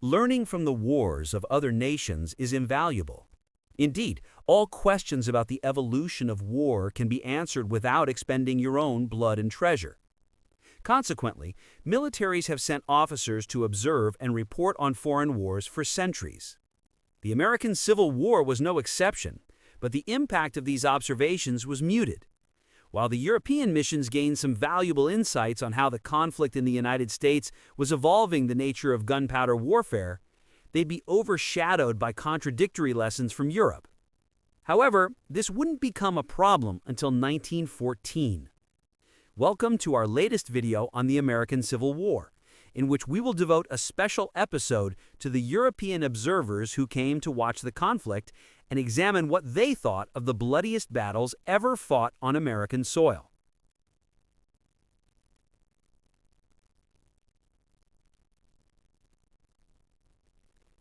Learning from the wars of other nations is invaluable. Indeed, all questions about the evolution of war can be answered without expending your own blood and treasure. Consequently, militaries have sent officers to observe and report on foreign wars for centuries. The American Civil War was no exception, but the impact of these observations was muted. While the European missions gained some valuable insights on how the conflict in the United States was evolving the nature of gunpowder warfare, they'd be overshadowed by contradictory lessons from Europe. However, this wouldn't become a problem until 1914. Welcome to our latest video on the American Civil War, in which we will devote a special episode to the European observers who came to watch the conflict and examine what they thought of the bloodiest battles ever fought on American soil.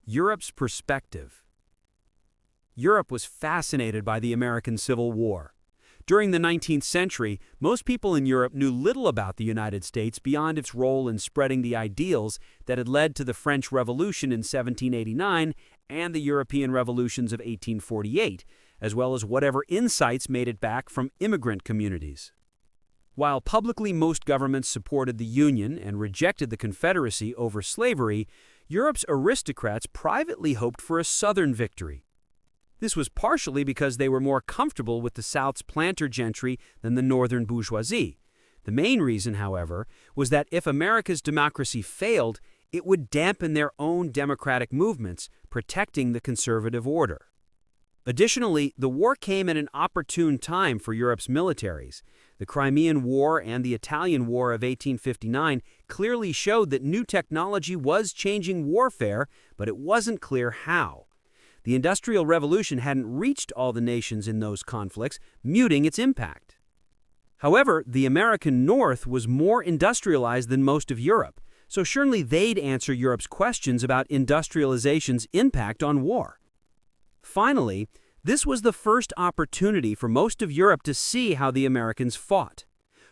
Europe's perspective. Europe was fascinated by the American Civil War. During the 19th century, most people in Europe knew little about the United States beyond its role in spreading the ideals that had led to the French Revolution in 1789 and the European revolutions of 1848, as well as whatever insights made it back from immigrant communities. While publicly most governments supported the Union and rejected the Confederacy over slavery, Europe's aristocrats privately hoped for a Southern victory. This was partially because they were more comfortable with the South's planter gentry than the Northern bourgeoisie. The main reason, however, was that if America's democracy failed, it would dampen their own democratic movements, protecting the conservative order. Additionally, the war came at an opportune time for Europe's militaries. The Crimean War and the Italian War of 1859 clearly showed that new technology was changing warfare, but it wasn't clear how. The Industrial Revolution hadn't reached all the nations in those conflicts, muting its impact. However, the American North was more industrialized than most of Europe, so surely they'd answer Europe's questions about industrialization's impact on war. Finally, this was the first opportunity for most of Europe to see how the Americans fought.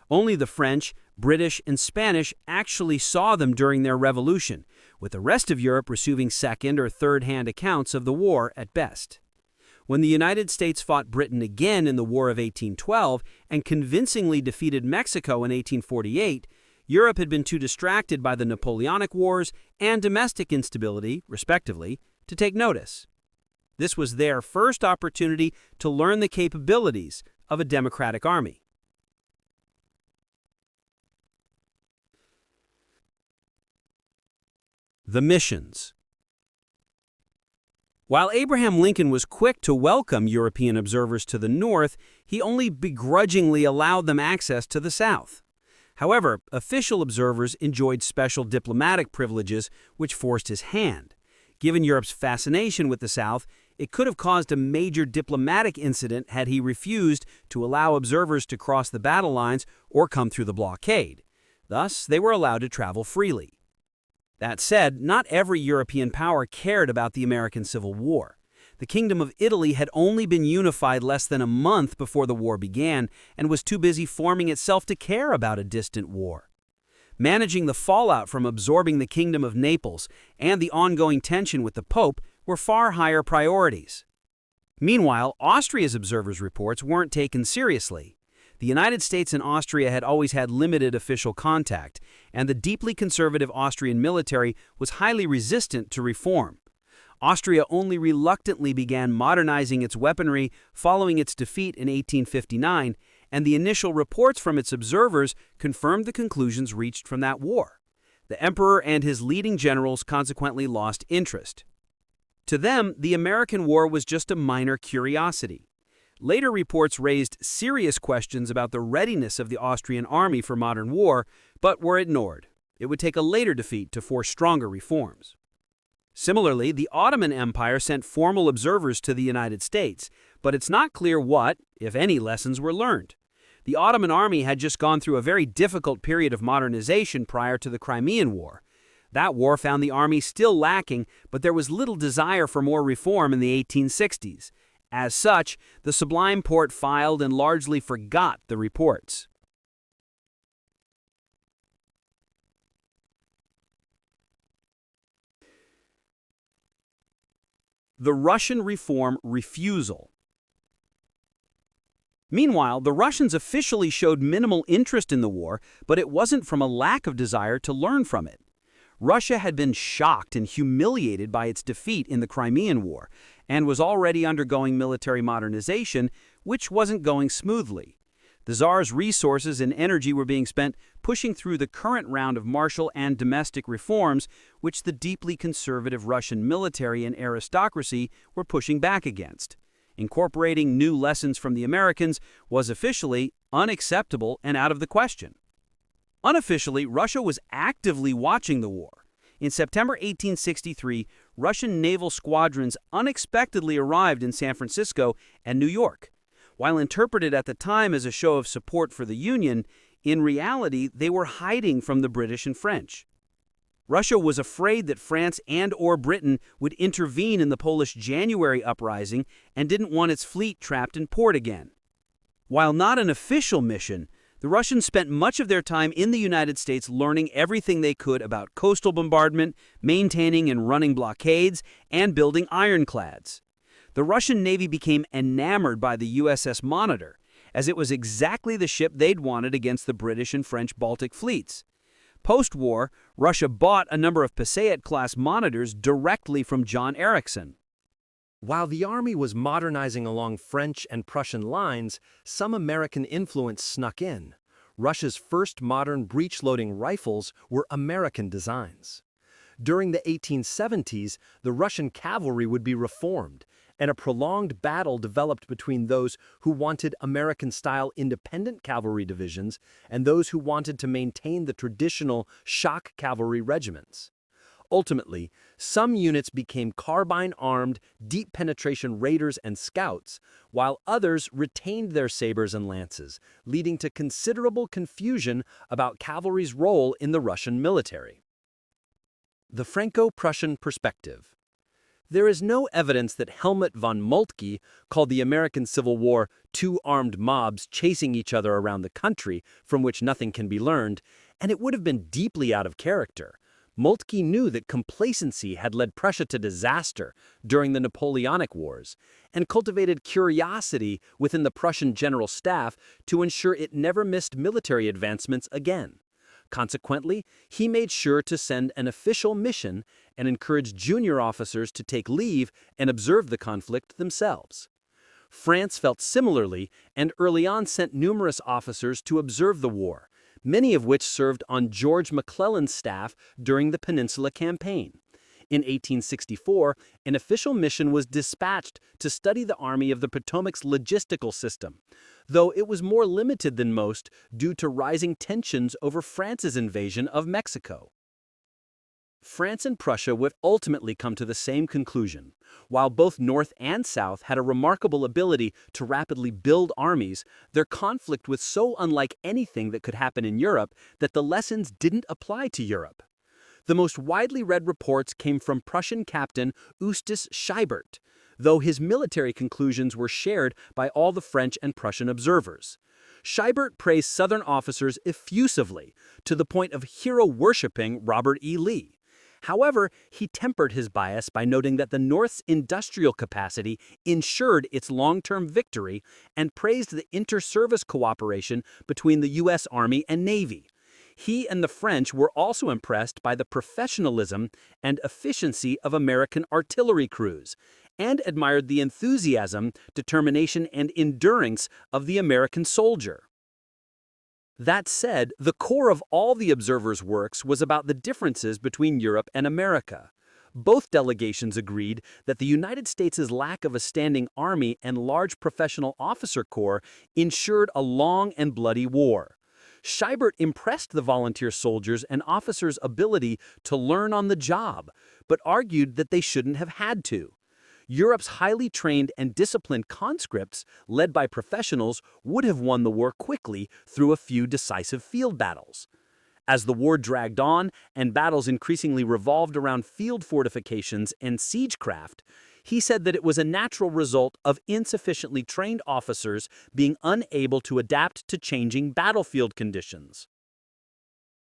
Only the French, British, and Spanish actually saw them during their revolution, with the rest of Europe receiving second- or third-hand accounts of the war at best. When the United States fought Britain again in the War of 1812 and convincingly defeated Mexico in 1848, Europe had been too distracted by the Napoleonic Wars and domestic instability, respectively, to take notice. This was their first opportunity to learn the capabilities of a democratic army. The missions. While Abraham Lincoln was quick to welcome European observers to the North, he only begrudgingly allowed them access to the South. However, official observers enjoyed special diplomatic privileges which forced his hand. Given Europe's fascination with the South, it could have caused a major diplomatic incident had he refused to allow observers to cross the battle lines or come through the blockade. Thus, they were allowed to travel freely. That said, not every European power cared about the American Civil War. The Kingdom of Italy had only been unified less than a month before the war began and was too busy forming itself to care about a distant war. Managing the fallout from absorbing the Kingdom of Naples and the ongoing tension with the Pope were far higher priorities. Meanwhile, Austria's observers' reports weren't taken seriously. The United States and Austria had always had limited official contact, and the deeply conservative Austrian military was highly resistant to reform. Austria only reluctantly began modernizing its weaponry following its defeat in 1859, and the initial reports from its observers confirmed the conclusions reached from that war. The emperor and his leading generals consequently lost interest. To them, the American war was just a minor curiosity. Later reports raised serious questions about the readiness of the Austrian army for modern war, but were ignored. It would take a later defeat to force stronger reforms. Similarly, the Ottoman Empire sent formal observers to the United States, but it's not clear what, if any, lessons were learned. The Ottoman army had just gone through a very difficult period of modernization prior to the Crimean War. That war found the army still lacking, but there was little desire for more reform in the 1860s. As such, the Sublime Porte filed and largely forgot the reports. The Russian reform refusal. Meanwhile, the Russians officially showed minimal interest in the war, but it wasn't from a lack of desire to learn from it. Russia had been shocked and humiliated by its defeat in the Crimean War, and was already undergoing military modernization, which wasn't going smoothly. The Tsar's resources and energy were being spent pushing through the current round of martial and domestic reforms, which the deeply conservative Russian military and aristocracy were pushing back against. Incorporating new lessons from the Americans was officially unacceptable and out of the question. Unofficially, Russia was actively watching the war. In September 1863, Russian naval squadrons unexpectedly arrived in San Francisco and New York. While interpreted at the time as a show of support for the Union, in reality they were hiding from the British and French. Russia was afraid that France and/or Britain would intervene in the Polish January uprising and didn't want its fleet trapped in port again. While not an official mission, the Russians spent much of their time in the United States learning everything they could about coastal bombardment, maintaining and running blockades, and building ironclads. The Russian Navy became enamored by the USS Monitor, as it was exactly the ship they'd wanted against the British and French Baltic fleets. Post-war, Russia bought a number of Passat-class monitors directly from John Ericsson. While the army was modernizing along French and Prussian lines, some American influence snuck in. Russia's first modern breech-loading rifles were American designs. During the 1870s, the Russian cavalry would be reformed, and a prolonged battle developed between those who wanted American-style independent cavalry divisions and those who wanted to maintain the traditional shock cavalry regiments. Ultimately, some units became carbine-armed, deep-penetration raiders and scouts, while others retained their sabers and lances, leading to considerable confusion about cavalry's role in the Russian military. The Franco-Prussian perspective. There is no evidence that Helmut von Moltke called the American Civil War two armed mobs chasing each other around the country from which nothing can be learned, and it would have been deeply out of character. Moltke knew that complacency had led Prussia to disaster during the Napoleonic Wars, and cultivated curiosity within the Prussian general staff to ensure it never missed military advancements again. Consequently, he made sure to send an official mission and encouraged junior officers to take leave and observe the conflict themselves. France felt similarly and early on sent numerous officers to observe the war, many of which served on George McClellan's staff during the Peninsula Campaign. In 1864, an official mission was dispatched to study the Army of the Potomac's logistical system, though it was more limited than most due to rising tensions over France's invasion of Mexico. France and Prussia would ultimately come to the same conclusion. While both North and South had a remarkable ability to rapidly build armies, their conflict was so unlike anything that could happen in Europe that the lessons didn't apply to Europe. The most widely read reports came from Prussian captain Eustace Scheibert, though his military conclusions were shared by all the French and Prussian observers. Scheibert praised Southern officers effusively, to the point of hero-worshipping Robert E. Lee. However, he tempered his bias by noting that the North's industrial capacity ensured its long-term victory and praised the inter-service cooperation between the U.S. Army and Navy. He and the French were also impressed by the professionalism and efficiency of American artillery crews, and admired the enthusiasm, determination, and endurance of the American soldier. That said, the core of all the observers' works was about the differences between Europe and America. Both delegations agreed that the United States' lack of a standing army and large professional officer corps ensured a long and bloody war. Scheibert impressed the volunteer soldiers and officers' ability to learn on the job, but argued that they shouldn't have had to. Europe's highly trained and disciplined conscripts, led by professionals, would have won the war quickly through a few decisive field battles. As the war dragged on and battles increasingly revolved around field fortifications and siegecraft, he said that it was a natural result of insufficiently trained officers being unable to adapt to changing battlefield conditions.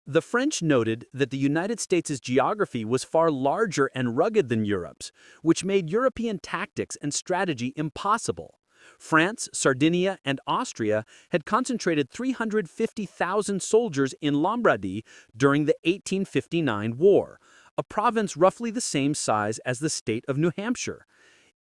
The French noted that the United States' geography was far larger and rugged than Europe's, which made European tactics and strategy impossible. France, Sardinia, and Austria had concentrated 350,000 soldiers in Lombardy during the 1859 war, a province roughly the same size as the state of New Hampshire.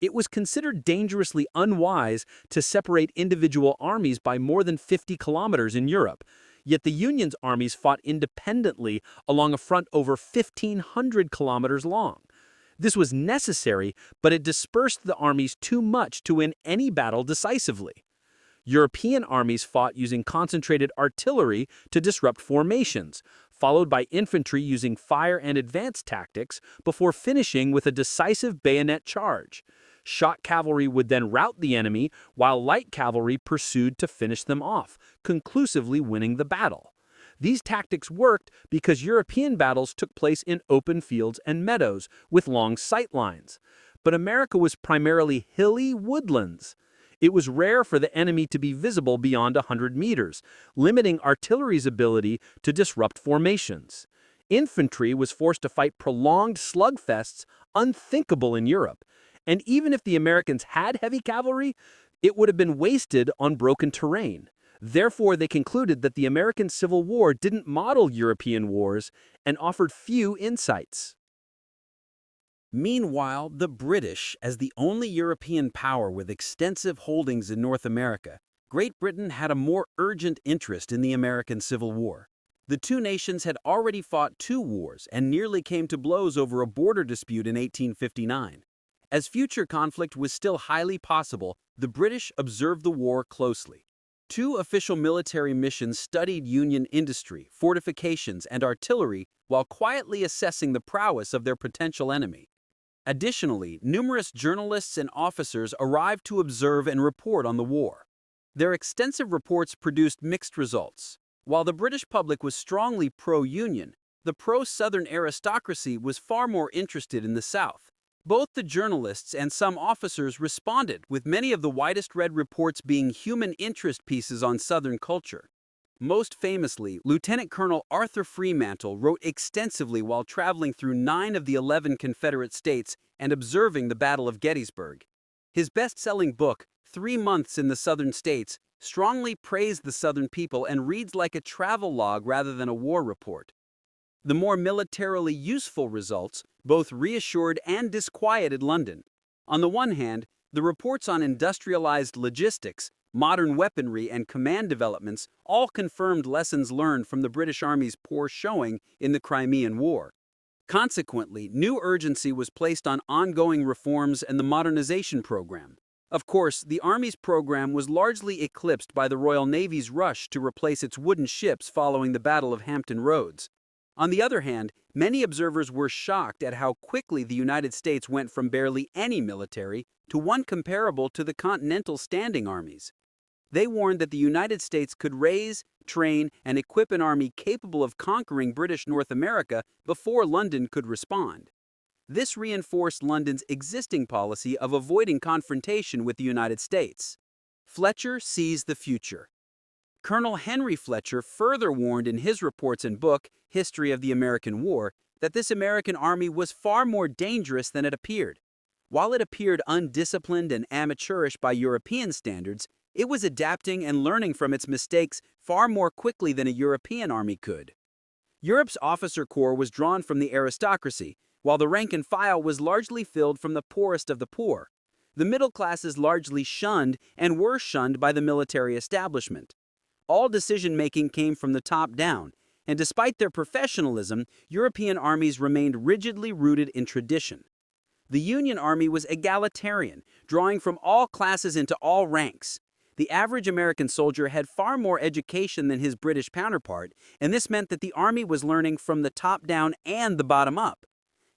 It was considered dangerously unwise to separate individual armies by more than 50 kilometers in Europe, yet the Union's armies fought independently along a front over 1,500 kilometers long. This was necessary, but it dispersed the armies too much to win any battle decisively. European armies fought using concentrated artillery to disrupt formations, followed by infantry using fire and advance tactics before finishing with a decisive bayonet charge. Shot cavalry would then rout the enemy, while light cavalry pursued to finish them off, conclusively winning the battle. These tactics worked because European battles took place in open fields and meadows with long sight lines. But America was primarily hilly woodlands. It was rare for the enemy to be visible beyond 100 meters, limiting artillery's ability to disrupt formations. Infantry was forced to fight prolonged slugfests unthinkable in Europe. And even if the Americans had heavy cavalry, it would have been wasted on broken terrain. Therefore, they concluded that the American Civil War didn't model European wars and offered few insights. Meanwhile, the British, as the only European power with extensive holdings in North America, Great Britain had a more urgent interest in the American Civil War. The two nations had already fought two wars and nearly came to blows over a border dispute in 1859. As future conflict was still highly possible, the British observed the war closely. Two official military missions studied Union industry, fortifications, and artillery while quietly assessing the prowess of their potential enemy. Additionally, numerous journalists and officers arrived to observe and report on the war. Their extensive reports produced mixed results. While the British public was strongly pro-Union, the pro-Southern aristocracy was far more interested in the South. Both the journalists and some officers responded, with many of the widest-read reports being human interest pieces on Southern culture. Most famously, Lieutenant Colonel Arthur Fremantle wrote extensively while traveling through 9 of the 11 Confederate states and observing the Battle of Gettysburg. His best-selling book, 3 Months in the Southern States, strongly praised the Southern people and reads like a travel log rather than a war report. The more militarily useful results both reassured and disquieted London. On the one hand, the reports on industrialized logistics, modern weaponry, and command developments all confirmed lessons learned from the British Army's poor showing in the Crimean War. Consequently, new urgency was placed on ongoing reforms and the modernization program. Of course, the Army's program was largely eclipsed by the Royal Navy's rush to replace its wooden ships following the Battle of Hampton Roads. On the other hand, many observers were shocked at how quickly the United States went from barely any military to one comparable to the Continental standing armies. They warned that the United States could raise, train, and equip an army capable of conquering British North America before London could respond. This reinforced London's existing policy of avoiding confrontation with the United States. Fletcher sees the future. Colonel Henry Fletcher further warned in his reports and book, History of the American War, that this American army was far more dangerous than it appeared. While it appeared undisciplined and amateurish by European standards, it was adapting and learning from its mistakes far more quickly than a European army could. Europe's officer corps was drawn from the aristocracy, while the rank and file was largely filled from the poorest of the poor. The middle classes largely shunned and were shunned by the military establishment. All decision-making came from the top down, and despite their professionalism, European armies remained rigidly rooted in tradition. The Union Army was egalitarian, drawing from all classes into all ranks. The average American soldier had far more education than his British counterpart, and this meant that the army was learning from the top down and the bottom up.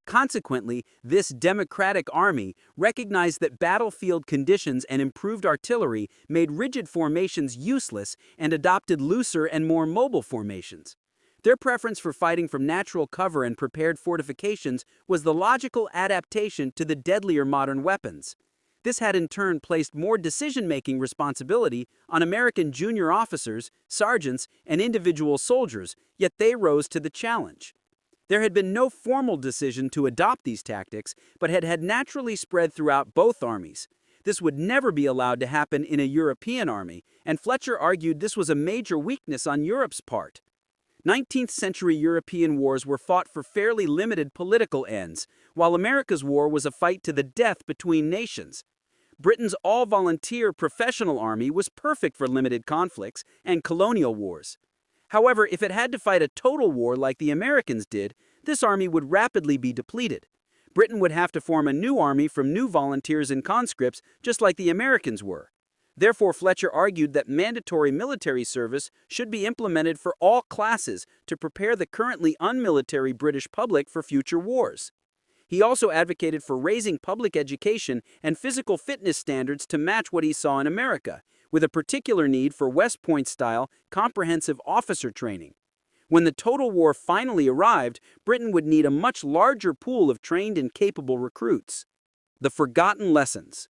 Consequently, this democratic army recognized that battlefield conditions and improved artillery made rigid formations useless and adopted looser and more mobile formations. Their preference for fighting from natural cover and prepared fortifications was the logical adaptation to the deadlier modern weapons. This had in turn placed more decision-making responsibility on American junior officers, sergeants, and individual soldiers, yet they rose to the challenge. There had been no formal decision to adopt these tactics, but had naturally spread throughout both armies. This would never be allowed to happen in a European army, and Fletcher argued this was a major weakness on Europe's part. 19th century European wars were fought for fairly limited political ends, while America's war was a fight to the death between nations. Britain's all-volunteer professional army was perfect for limited conflicts and colonial wars. However, if it had to fight a total war like the Americans did, this army would rapidly be depleted. Britain would have to form a new army from new volunteers and conscripts, just like the Americans were. Therefore, Fletcher argued that mandatory military service should be implemented for all classes to prepare the currently unmilitary British public for future wars. He also advocated for raising public education and physical fitness standards to match what he saw in America, with a particular need for West Point-style, comprehensive officer training. When the total war finally arrived, Britain would need a much larger pool of trained and capable recruits. The forgotten lessons.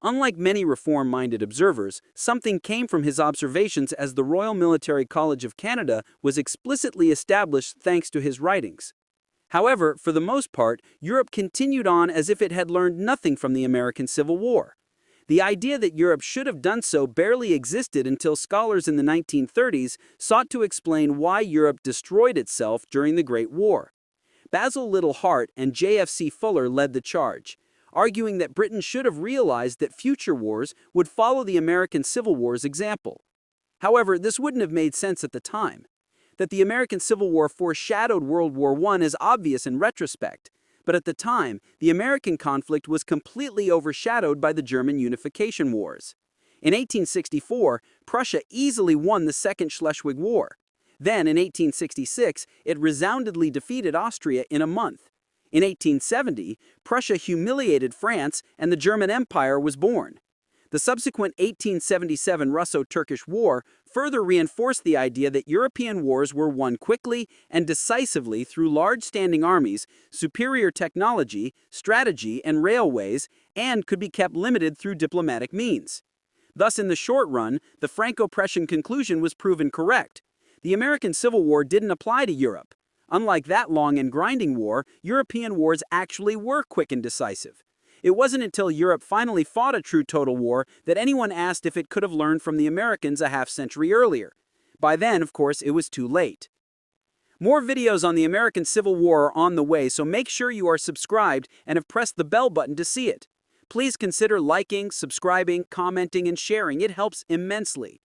Unlike many reform-minded observers, something came from his observations as the Royal Military College of Canada was explicitly established thanks to his writings. However, for the most part, Europe continued on as if it had learned nothing from the American Civil War. The idea that Europe should have done so barely existed until scholars in the 1930s sought to explain why Europe destroyed itself during the Great War. Basil Liddell Hart and J.F.C. Fuller led the charge, arguing that Britain should have realized that future wars would follow the American Civil War's example. However, this wouldn't have made sense at the time. That the American Civil War foreshadowed World War I is obvious in retrospect, but at the time, the American conflict was completely overshadowed by the German unification wars. In 1864, Prussia easily won the Second Schleswig War. Then, in 1866, it resoundingly defeated Austria in a month. In 1870, Prussia humiliated France and the German Empire was born. The subsequent 1877 Russo-Turkish War further reinforced the idea that European wars were won quickly and decisively through large standing armies, superior technology, strategy, and railways, and could be kept limited through diplomatic means. Thus, in the short run, the Franco-Prussian conclusion was proven correct. The American Civil War didn't apply to Europe. Unlike that long and grinding war, European wars actually were quick and decisive. It wasn't until Europe finally fought a true total war that anyone asked if it could have learned from the Americans a half-century earlier. By then, of course, it was too late. More videos on the American Civil War are on the way, so make sure you are subscribed and have pressed the bell button to see it. Please consider liking, subscribing, commenting, and sharing. It helps immensely.